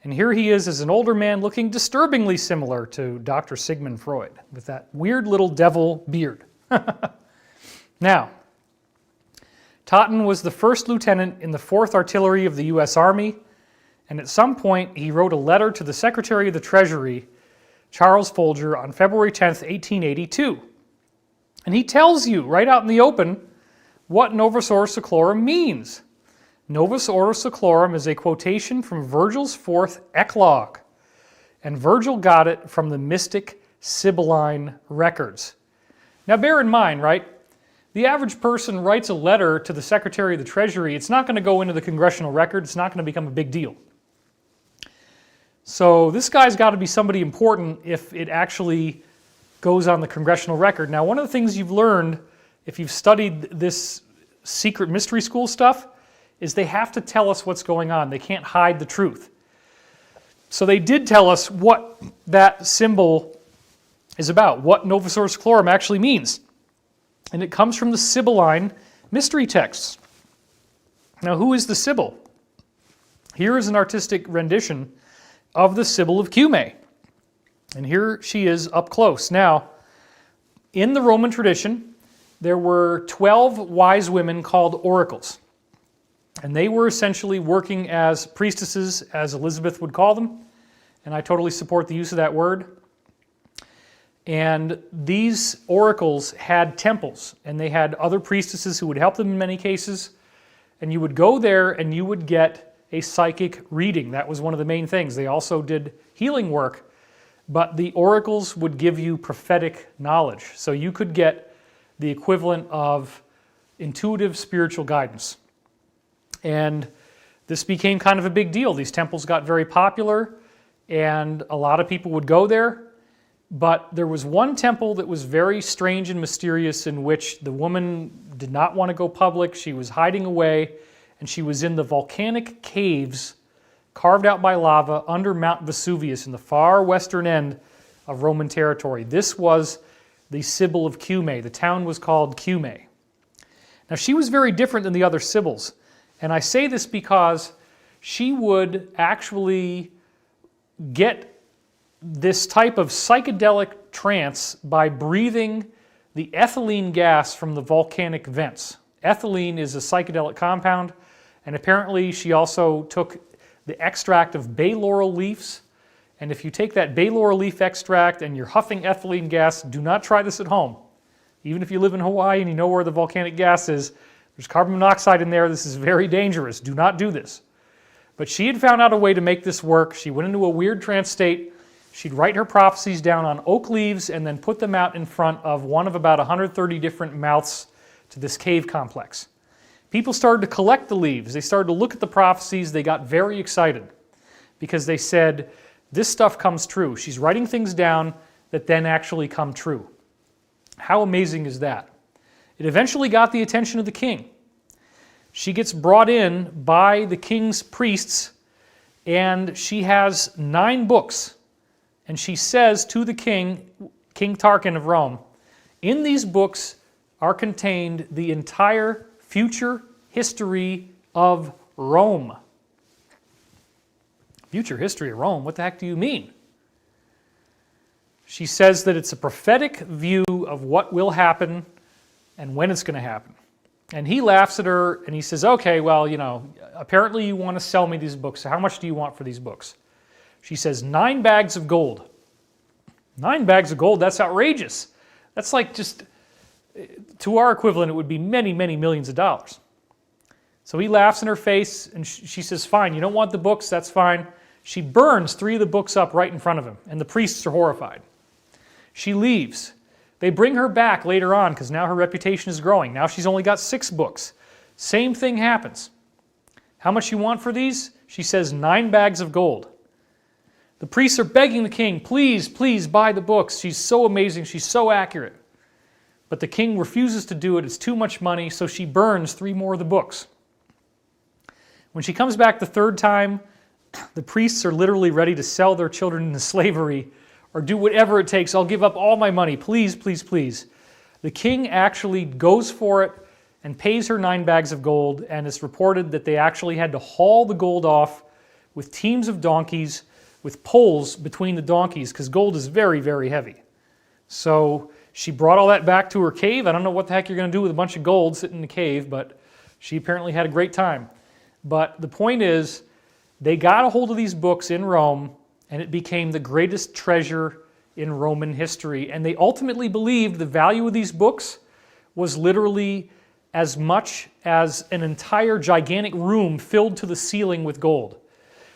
and here he is as an older man looking disturbingly similar to Dr. Sigmund Freud with that weird little devil beard. Now, Totten was the first lieutenant in the 4th Artillery of the U.S. Army, and at some point he wrote a letter to the Secretary of the Treasury, Charles Folger, on February 10th, 1882. And he tells you right out in the open what Novus Ordo Seclorum means. Novus Ordo Seclorum is a quotation from Virgil's 4th Eclogue, and Virgil got it from the mystic Sibylline records. Now bear in mind, right, the average person writes a letter to the Secretary of the Treasury, it's not going to go into the congressional record, it's not going to become a big deal. So this guy's got to be somebody important if it actually goes on the congressional record. Now, one of the things you've learned if you've studied this secret mystery school stuff is they have to tell us what's going on. They can't hide the truth. So they did tell us what that symbol is about, what Novus Ordo Seclorum actually means. And it comes from the Sibylline mystery texts. Now, who is the Sibyl? Here is an artistic rendition of the Sibyl of Cumae. And here she is up close. Now, in the Roman tradition, there were 12 wise women called oracles. And they were essentially working as priestesses, as Elizabeth would call them. And I totally support the use of that word. And these oracles had temples, and they had other priestesses who would help them in many cases. And you would go there and you would get a psychic reading. That was one of the main things. They also did healing work, but the oracles would give you prophetic knowledge. So you could get the equivalent of intuitive spiritual guidance. And this became kind of a big deal. These temples got very popular, and a lot of people would go there. But there was one temple that was very strange and mysterious, in which the woman did not want to go public. She was hiding away, and she was in the volcanic caves carved out by lava under Mount Vesuvius in the far western end of Roman territory. This was the Sibyl of Cumae. The town was called Cumae. Now, she was very different than the other Sibyls. And I say this because she would actually get this type of psychedelic trance by breathing the ethylene gas from the volcanic vents. Ethylene is a psychedelic compound, and apparently she also took the extract of bay laurel leaves. And if you take that bay laurel leaf extract and you're huffing ethylene gas, do not try this at home. Even if you live in Hawaii and you know where the volcanic gas is, there's carbon monoxide in there. This is very dangerous. Do not do this. But she had found out a way to make this work. She went into a weird trance state. She'd write her prophecies down on oak leaves and then put them out in front of one of about 130 different mouths to this cave complex. People started to collect the leaves. They started to look at the prophecies. They got very excited because they said, this stuff comes true. She's writing things down that then actually come true. How amazing is that? It eventually got the attention of the king. She gets brought in by the king's priests, and she has 9 books. And she says to the king, King Tarquin of Rome, in these books are contained the entire future history of Rome. Future history of Rome? What the heck do you mean? She says that it's a prophetic view of what will happen and when it's going to happen. And he laughs at her and he says, okay, well, apparently you want to sell me these books. So how much do you want for these books? She says, 9 bags of gold. 9 bags of gold, that's outrageous. That's like just, to our equivalent, it would be many, many millions of dollars. So he laughs in her face and she says, fine, you don't want the books, that's fine. She burns 3 of the books up right in front of him, and the priests are horrified. She leaves. They bring her back later on because now her reputation is growing. Now she's only got 6 books. Same thing happens. How much you want for these? She says 9 bags of gold. The priests are begging the king, please, please buy the books. She's so amazing. She's so accurate. But the king refuses to do it. It's too much money, so she burns 3 more of the books. When she comes back the 3rd time, the priests are literally ready to sell their children into slavery or do whatever it takes. I'll give up all my money. Please, please, please. The king actually goes for it and pays her 9 bags of gold, and it's reported that they actually had to haul the gold off with teams of donkeys with poles between the donkeys because gold is very, very heavy. So she brought all that back to her cave. I don't know what the heck you're going to do with a bunch of gold sitting in the cave, but she apparently had a great time. But the point is, they got a hold of these books in Rome, and it became the greatest treasure in Roman history. And they ultimately believed the value of these books was literally as much as an entire gigantic room filled to the ceiling with gold.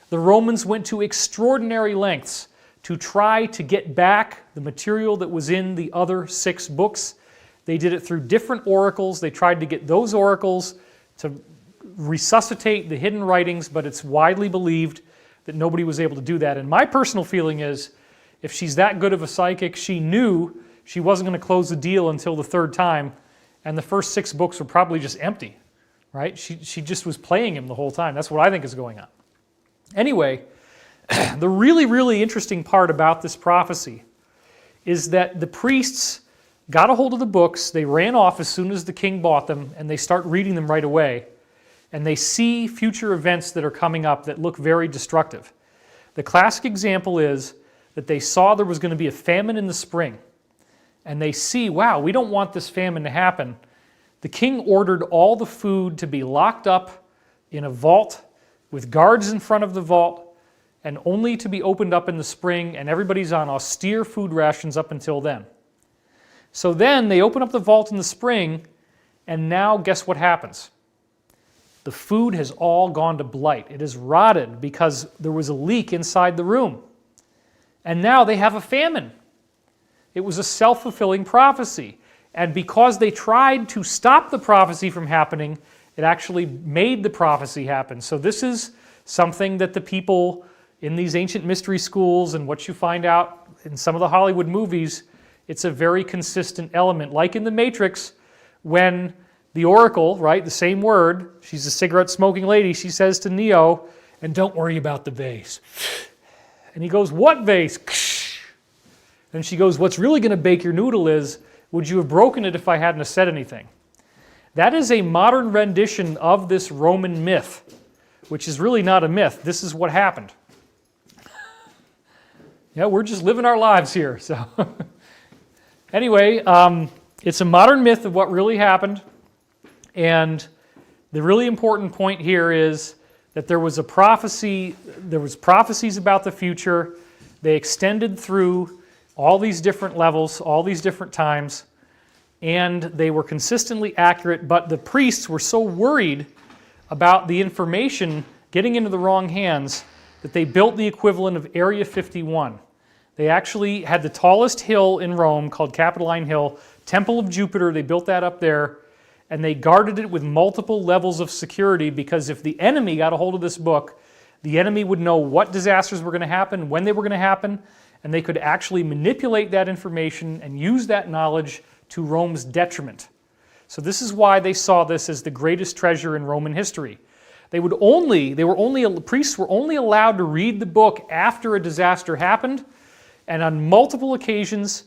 The Romans went to extraordinary lengths to try to get back the material that was in the other 6 books. They did it through different oracles. They tried to get those oracles to resuscitate the hidden writings, but it's widely believed that nobody was able to do that. And my personal feeling is, if she's that good of a psychic, she knew she wasn't going to close the deal until the 3rd time, and the first 6 books were probably just empty, right? She just was playing him the whole time. That's what I think is going on. Anyway, the really, really interesting part about this prophecy is that the priests got a hold of the books, they ran off as soon as the king bought them, and they start reading them right away. And they see future events that are coming up that look very destructive. The classic example is that they saw there was going to be a famine in the spring. And they see, wow, we don't want this famine to happen. The king ordered all the food to be locked up in a vault with guards in front of the vault and only to be opened up in the spring, and everybody's on austere food rations up until then. So then they open up the vault in the spring, and now guess what happens? The food has all gone to blight. It is rotted because there was a leak inside the room. And now they have a famine. It was a self-fulfilling prophecy. And because they tried to stop the prophecy from happening, it actually made the prophecy happen. So this is something that the people in these ancient mystery schools and what you find out in some of the Hollywood movies, it's a very consistent element. Like in The Matrix, when the Oracle, right, the same word, she's a cigarette-smoking lady, she says to Neo, and don't worry about the vase. And he goes, what vase? And she goes, what's really going to bake your noodle is, would you have broken it if I hadn't have said anything? That is a modern rendition of this Roman myth, which is really not a myth. This is what happened. Yeah, we're just living our lives here. So anyway, it's a modern myth of what really happened. And the really important point here is that there was a prophecy, there was prophecies about the future. They extended through all these different levels, all these different times. and they were consistently accurate, but the priests were so worried about the information getting into the wrong hands that they built the equivalent of Area 51. They actually had the tallest hill in Rome called Capitoline Hill, Temple of Jupiter. They built that up there, and they guarded it with multiple levels of security, because if the enemy got a hold of this book, the enemy would know what disasters were going to happen, when they were going to happen, and they could actually manipulate that information and use that knowledge to Rome's detriment. So this is why they saw this as the greatest treasure in Roman history. Priests were only allowed to read the book after a disaster happened, and on multiple occasions,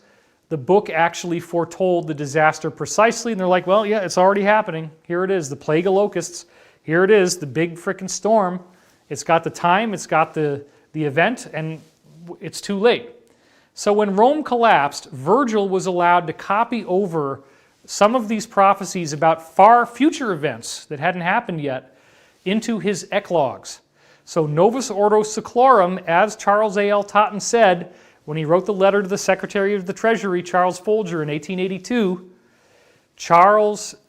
the book actually foretold the disaster precisely, and they're like, well, yeah, it's already happening. Here it is, the plague of locusts. Here it is, the big frickin' storm. It's got the time, it's got the event, and it's too late. So when Rome collapsed, Virgil was allowed to copy over some of these prophecies about far future events that hadn't happened yet into his eclogues. So Novus Ordo Seclorum, as Charles A.L. Totten said when he wrote the letter to the Secretary of the Treasury, Charles Folger, in 1882,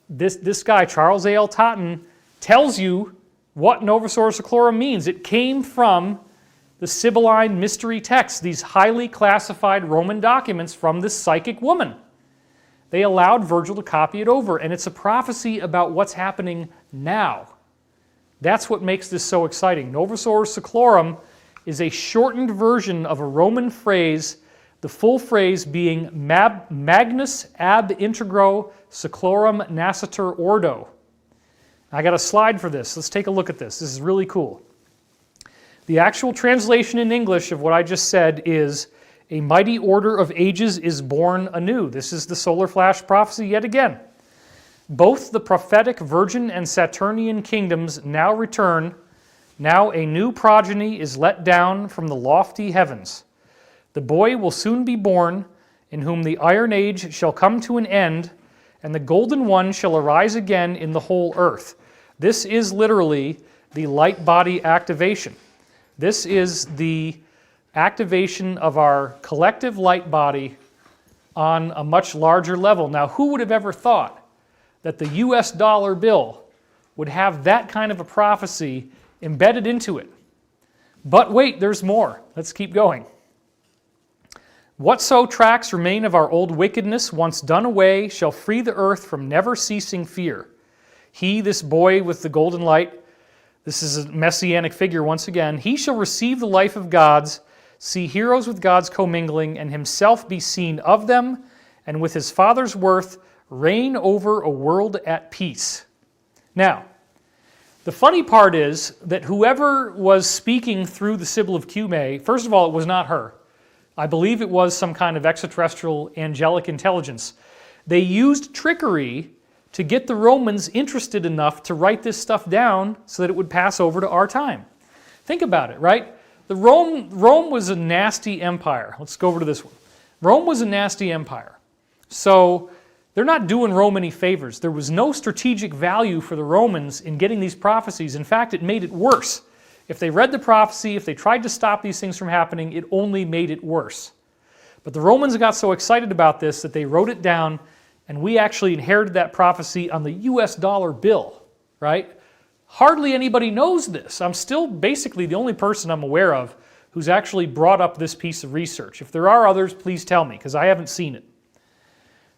this guy, Charles A.L. Totten, tells you what Novus Ordo Seclorum means. It came from the Sibylline mystery texts, these highly classified Roman documents from this psychic woman. They allowed Virgil to copy it over, and it's a prophecy about what's happening now. That's what makes this so exciting. Novus Ordo Seclorum is a shortened version of a Roman phrase, the full phrase being Magnus ab integro seclorum nascitur ordo. I got a slide for this. Let's take a look at this. This is really cool. The actual translation in English of what I just said is, a mighty order of ages is born anew. This is the solar flash prophecy yet again. Both the prophetic Virgin and Saturnian kingdoms now return. Now a new progeny is let down from the lofty heavens. The boy will soon be born, in whom the Iron Age shall come to an end, and the Golden One shall arise again in the whole earth. This is literally the light body activation. This is the activation of our collective light body on a much larger level. Now, who would have ever thought that the US dollar bill would have that kind of a prophecy embedded into it? But wait, there's more. Let's keep going. Whatso tracks remain of our old wickedness, once done away, shall free the earth from never-ceasing fear. He, this boy with the golden light, this is a messianic figure once again, he shall receive the life of gods, see heroes with gods commingling, and himself be seen of them, and with his Father's worth reign over a world at peace. Now, the funny part is that whoever was speaking through the Sibyl of Cumae, first of all, it was not her. I believe it was some kind of extraterrestrial angelic intelligence. They used trickery to get the Romans interested enough to write this stuff down so that it would pass over to our time. Think about it, right? Rome was a nasty empire. Let's go over to this one. Rome was a nasty empire. So they're not doing Rome any favors. There was no strategic value for the Romans in getting these prophecies. In fact, it made it worse. If they read the prophecy, if they tried to stop these things from happening, it only made it worse. But the Romans got so excited about this that they wrote it down, and we actually inherited that prophecy on the US dollar bill, right? Hardly anybody knows this. I'm still basically the only person I'm aware of who's actually brought up this piece of research. If there are others, please tell me, because I haven't seen it.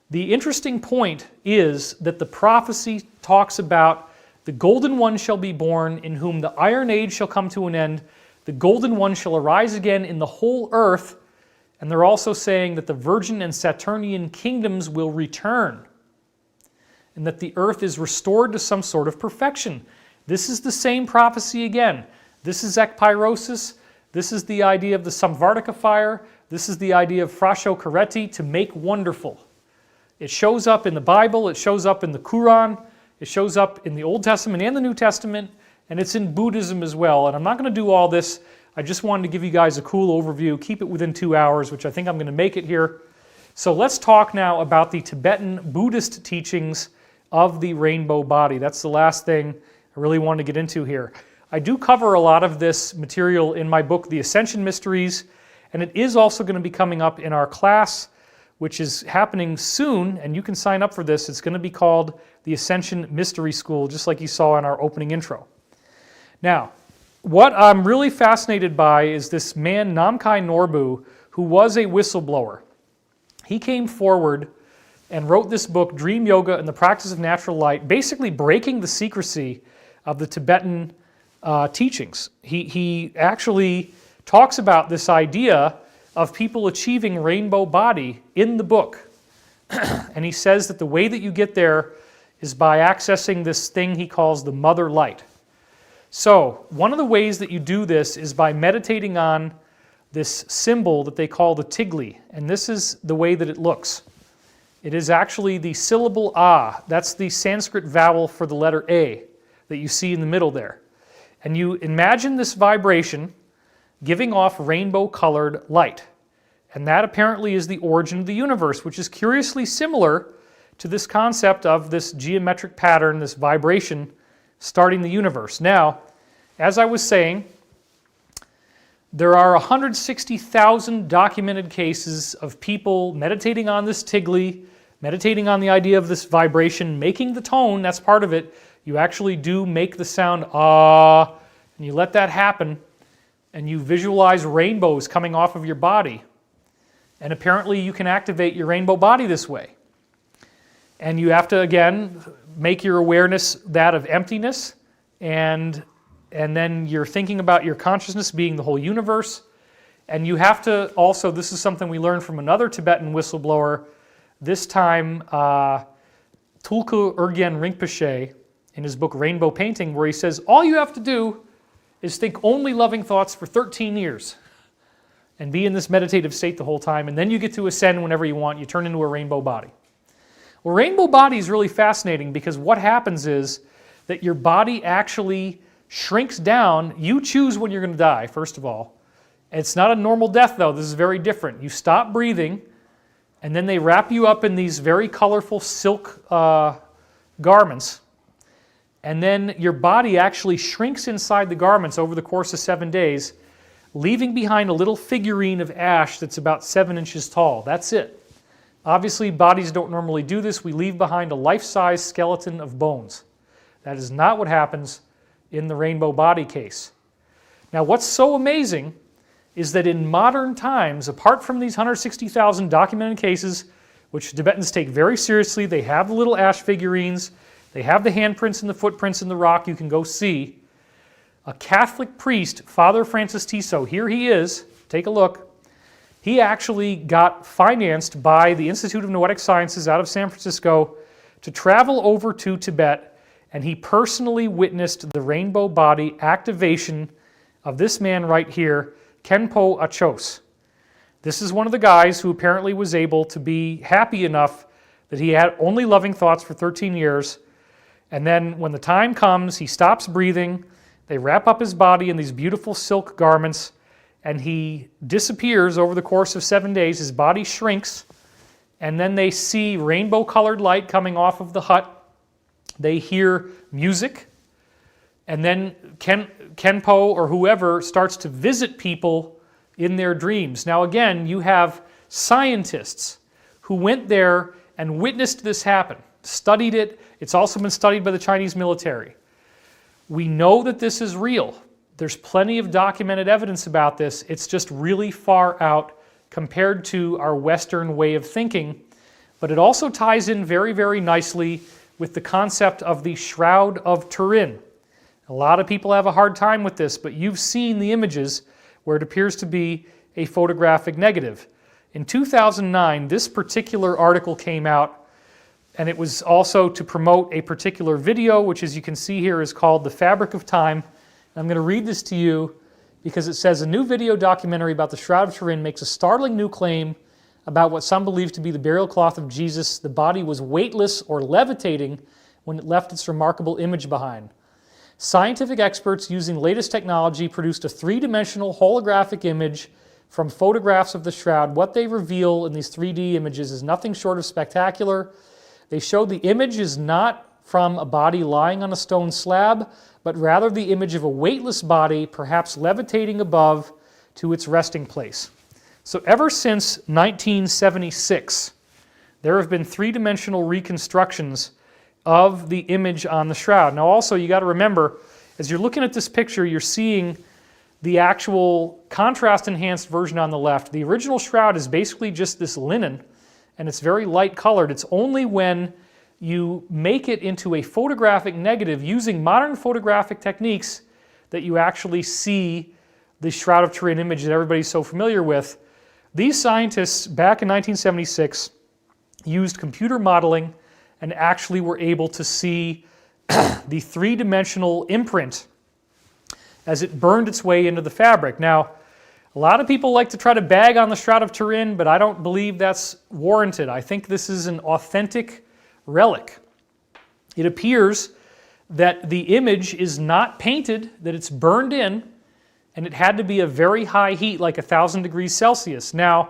The interesting point is that the prophecy talks about the Golden One shall be born, in whom the Iron Age shall come to an end. The Golden One shall arise again in the whole earth. And they're also saying that the Virgin and Saturnian kingdoms will return, and that the earth is restored to some sort of perfection. This is the same prophecy again. This is ekpyrosis. This is the idea of the Samvartika fire. This is the idea of frasho kareti, to make wonderful. It shows up in the Bible. It shows up in the Quran. It shows up in the Old Testament and the New Testament, and it's in Buddhism as well. And I'm not going to do all this. I just wanted to give you guys a cool overview. Keep it within 2 hours, which I think I'm going to make it here. So let's talk now about the Tibetan Buddhist teachings of the rainbow body. That's the last thing I really want to get into here. I do cover a lot of this material in my book, The Ascension Mysteries, and it is also going to be coming up in our class which is happening soon, and you can sign up for this. It's going to be called the Ascension Mystery School, just like you saw in our opening intro. Now, what I'm really fascinated by is this man, Namkhai Norbu, who was a whistleblower. He came forward and wrote this book, Dream Yoga and the Practice of Natural Light, basically breaking the secrecy of the Tibetan teachings. He actually talks about this idea of people achieving rainbow body in the book. And he says that the way that you get there is by accessing this thing he calls the mother light. So one of the ways that you do this is by meditating on this symbol that they call the tigli. And this is the way that it looks. It is actually the syllable A. That's the Sanskrit vowel for the letter A that you see in the middle there. And you imagine this vibration giving off rainbow-colored light. And that apparently is the origin of the universe, which is curiously similar to this concept of this geometric pattern, this vibration starting the universe. Now, as I was saying, there are 160,000 documented cases of people meditating on this tigli, meditating on the idea of this vibration, making the tone, that's part of it. You actually do make the sound ah, and you let that happen, and you visualize rainbows coming off of your body. And apparently you can activate your rainbow body this way. And you have to, again, make your awareness that of emptiness, and then you're thinking about your consciousness being the whole universe. And you have to also, this is something we learned from another Tibetan whistleblower, this time Tulku Urgyen Rinpoche, in his book Rainbow Painting, where he says, all you have to do is think only loving thoughts for 13 years and be in this meditative state the whole time, and then you get to ascend whenever you want. You turn into a rainbow body. Well, rainbow body is really fascinating because what happens is that your body actually shrinks down. You choose when you're going to die, first of all. It's not a normal death, though. This is very different. You stop breathing, and then they wrap you up in these very colorful silk garments. And then your body actually shrinks inside the garments over the course of 7 days, leaving behind a little figurine of ash that's about 7 inches tall. That's it. Obviously, bodies don't normally do this. We leave behind a life-size skeleton of bones. That is not what happens in the rainbow body case. Now, what's so amazing is that in modern times, apart from these 160,000 documented cases, which Tibetans take very seriously, they have the little ash figurines, they have the handprints and the footprints in the rock you can go see. A Catholic priest, Father Francis Tiso, here he is, take a look. He actually got financed by the Institute of Noetic Sciences out of San Francisco to travel over to Tibet, and he personally witnessed the rainbow body activation of this man right here, Khenpo Achos. This is one of the guys who apparently was able to be happy enough that he had only loving thoughts for 13 years. And then when the time comes, he stops breathing. They wrap up his body in these beautiful silk garments, and he disappears over the course of 7 days. His body shrinks, and then they see rainbow-colored light coming off of the hut. They hear music, and then Khenpo or whoever starts to visit people in their dreams. Now again, you have scientists who went there and witnessed this happen, studied it. It's also been studied by the Chinese military. We know that this is real. There's plenty of documented evidence about this. It's just really far out compared to our Western way of thinking. But it also ties in very, very nicely with the concept of the Shroud of Turin. A lot of people have a hard time with this, but you've seen the images where it appears to be a photographic negative. In 2009, this particular article came out, and it was also to promote a particular video, which, as you can see here, is called The Fabric of Time. I'm going to read this to you because it says, a new video documentary about the Shroud of Turin makes a startling new claim about what some believe to be the burial cloth of Jesus. The body was weightless or levitating when it left its remarkable image behind. Scientific experts using latest technology produced a three-dimensional holographic image from photographs of the shroud. What they reveal in these 3D images is nothing short of spectacular. They showed the image is not from a body lying on a stone slab, but rather the image of a weightless body, perhaps levitating above to its resting place. So ever since 1976, there have been three-dimensional reconstructions of the image on the shroud. Now also, you got to remember, as you're looking at this picture, you're seeing the actual contrast-enhanced version on the left. The original shroud is basically just this linen, and it's very light colored. It's only when you make it into a photographic negative using modern photographic techniques that you actually see the Shroud of Turin image that everybody's so familiar with. These scientists, back in 1976, used computer modeling and actually were able to see the three-dimensional imprint as it burned its way into the fabric. Now, a lot of people like to try to bag on the Shroud of Turin, but I don't believe that's warranted. I think this is an authentic relic. It appears that the image is not painted, that it's burned in, and it had to be a very high heat, like 1,000 degrees Celsius. Now,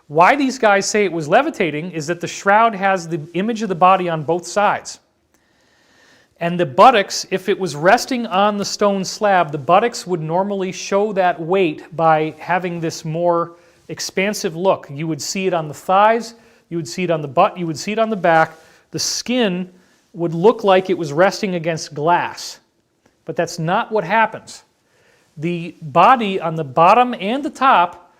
why these guys say it was levitating is that the shroud has the image of the body on both sides. And the buttocks, if it was resting on the stone slab, the buttocks would normally show that weight by having this more expansive look. You would see it on the thighs, you would see it on the butt, you would see it on the back. The skin would look like it was resting against glass. But that's not what happens. The body on the bottom and the top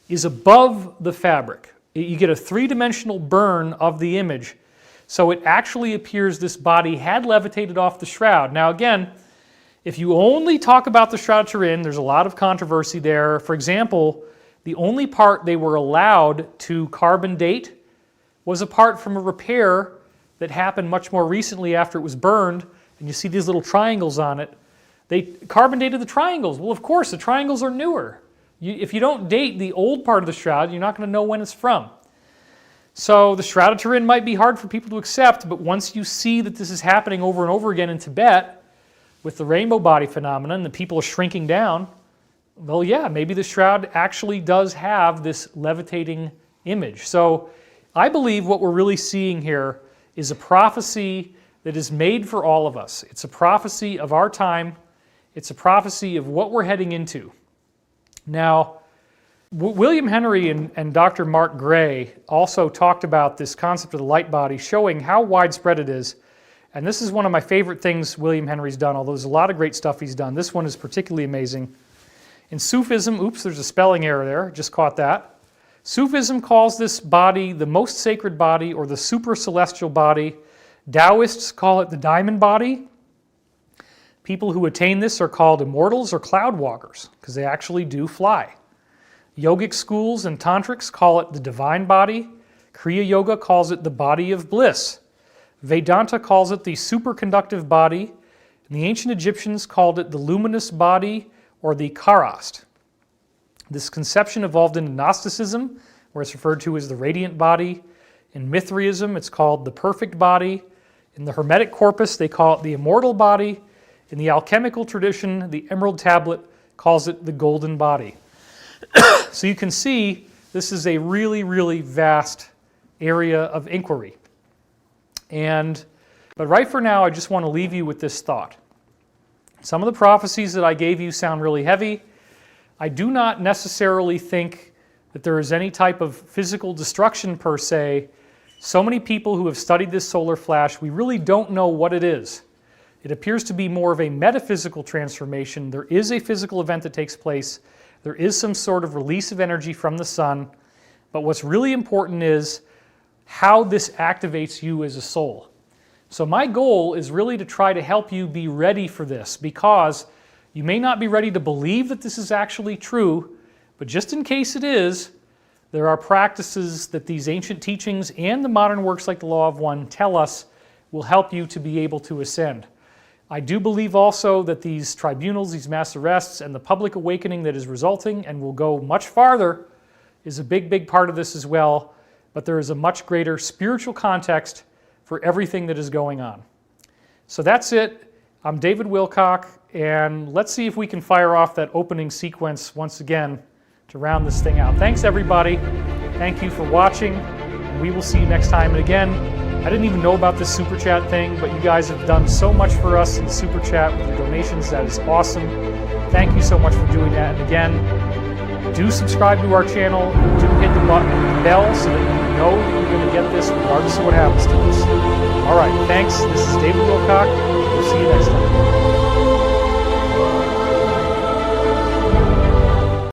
is above the fabric. You get a three-dimensional burn of the image. So it actually appears this body had levitated off the shroud. Now again, if you only talk about the Shroud of Turin, there's a lot of controversy there. For example, the only part they were allowed to carbon date was a part from a repair that happened much more recently after it was burned, and you see these little triangles on it. They carbon dated the triangles. Well, of course, the triangles are newer. If you don't date the old part of the shroud, you're not going to know when it's from. So the Shroud of Turin might be hard for people to accept, but once you see that this is happening over and over again in Tibet with the rainbow body phenomenon, the people are shrinking down, well, yeah, maybe the shroud actually does have this levitating image. So I believe what we're really seeing here is a prophecy that is made for all of us. It's a prophecy of our time. It's a prophecy of what we're heading into. Now, William Henry and Dr. Mark Gray also talked about this concept of the light body, showing how widespread it is. And this is one of my favorite things William Henry's done, although there's a lot of great stuff he's done. This one is particularly amazing. In Sufism, oops, there's a spelling error there, just caught that. Sufism calls this body the most sacred body, or the super celestial body. Taoists call it the diamond body. People who attain this are called immortals or cloud walkers, because they actually do fly. Yogic schools and tantrics call it the divine body. Kriya Yoga calls it the body of bliss. Vedanta calls it the superconductive body. And the ancient Egyptians called it the luminous body, or the Karast. This conception evolved into Gnosticism, where it's referred to as the radiant body. In Mithraism, it's called the perfect body. In the Hermetic corpus, they call it the immortal body. In the alchemical tradition, the Emerald Tablet calls it the golden body. So you can see this is a really, really vast area of inquiry. But right for now, I just want to leave you with this thought. Some of the prophecies that I gave you sound really heavy. I do not necessarily think that there is any type of physical destruction per se. So many people who have studied this solar flash, we really don't know what it is. It appears to be more of a metaphysical transformation. There is a physical event that takes place. There is some sort of release of energy from the sun. But what's really important is how this activates you as a soul. So my goal is really to try to help you be ready for this, because you may not be ready to believe that this is actually true, but just in case it is, there are practices that these ancient teachings and the modern works like the Law of One tell us will help you to be able to ascend. I do believe also that these tribunals, these mass arrests, and the public awakening that is resulting and will go much farther is a big, big part of this as well, but there is a much greater spiritual context for everything that is going on. So that's it. I'm David Wilcock, and let's see if we can fire off that opening sequence once again to round this thing out. Thanks, everybody. Thank you for watching. We will see you next time. And again, I didn't even know about this Super Chat thing, but you guys have done so much for us in the Super Chat with your donations. That is awesome. Thank you so much for doing that. And again, Do subscribe to our channel. Do hit the bell so that you know that you're going to get this regardless of what happens to us. All right, thanks. This is David Wilcock. We'll see you next time.